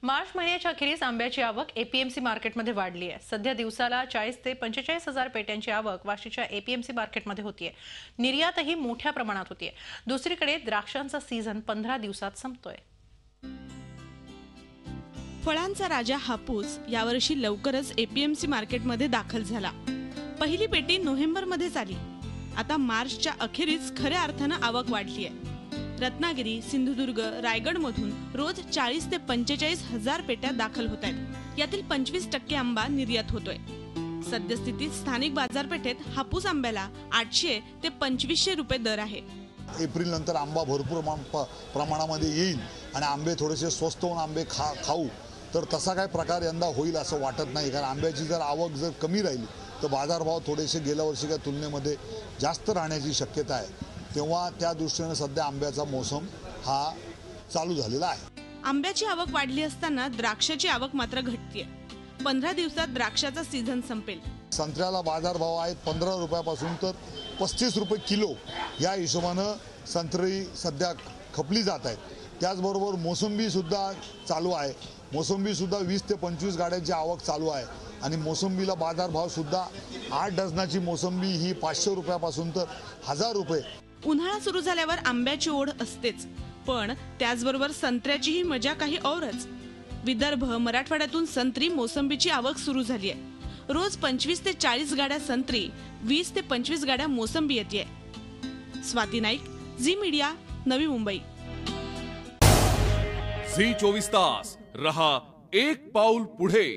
मार्च महिन्याच्या अखेरीस आंब्याची आवक एपीएमसी मार्केटमध्ये वाढली आहे। सध्या दिवसाला 40 ते 45 हजार पेट्यांची आवक वाशीच्या एपीएमसी मार्केटमध्ये होतीये। निर्यातही मोठ्या प्रमाणात होतीये। दुसरीकडे द्राक्षांचा सीझन 15 दिवसात संपतोय। फळांचा राजा हापूस यावर्षी लवकरच एपीएमसी मार्केटमध्ये दाखल झाला। पहिली पेटी नोव्हेंबरमध्येच आली। आता मार्चच्या अखेरीस खऱ्या अर्थानं आवक वाढली आहे। रत्नागिरी, सिंधुदुर्ग, रायगड मधून रोज 40 ते 45 हजार पेट्या दाखल होत आहेत। यातील 25% आंबा निर्यात होतोय। सद्यस्थितीत स्थानिक बाजारपेठेत हापूस आंब्याला 800 ते 2500 रुपये दर आहे। एप्रिल नंतर आंबा भरपूर प्रमाणामध्ये येईल आणि आंबे थोडेसे स्वस्त होऊन आंबे खाऊ, तर तसा काय प्रकार यंदा होईल असं वाटत नाही। कारण आंब्याची जर आवक जर कमी राहिली तर बाजारभाव थोडेसे गेल्या वर्षीच्या तुलनेमध्ये जास्त राहण्याची शक्यता आहे। तेव्हा त्या दृष्टीने सध्या आंब्याचा मोसम हा चालू झालेला आहे। आंब्याची आवक वाढली असताना द्राक्षाची आवक मात्र घटतीये। 15 दिवसात द्राक्षाचा सीझन संपेल। संत्र्याला बाजारभाव आहेत 15 रुपयापासून तर 35 रुपये किलो या हिशोबानं संत्री सध्या खपली जात आहेत। त्याचबरोबर मोसंबी सुद्धा चालू आहे। मोसंबी सुद्धा 20 ते 25 गाड्यांची आवक चालू आहे आणि मोसंबीला बाजारभाव सुद्धा 8 डझनाची मोसंबी ही 500 रुपयापासून तर 1000 रुपये। उन्हाळा सुरू झाल्यावर आंब्याची ओढ असतेच, पण त्याचबरोबर संत्र्याचीही मजा काही औरच। विदर्भ, मराठवाड्यातून संत्री, मोसंबीची आवक सुरू झाली आहे। रोज 25 ते 40 गाड्या संत्री, 20 ते 25 गाड्या मोसंबी येते। Swati Naik, Zee media, Navi Mumbai. Zee 24 तास रहा एक पाऊल पुढे।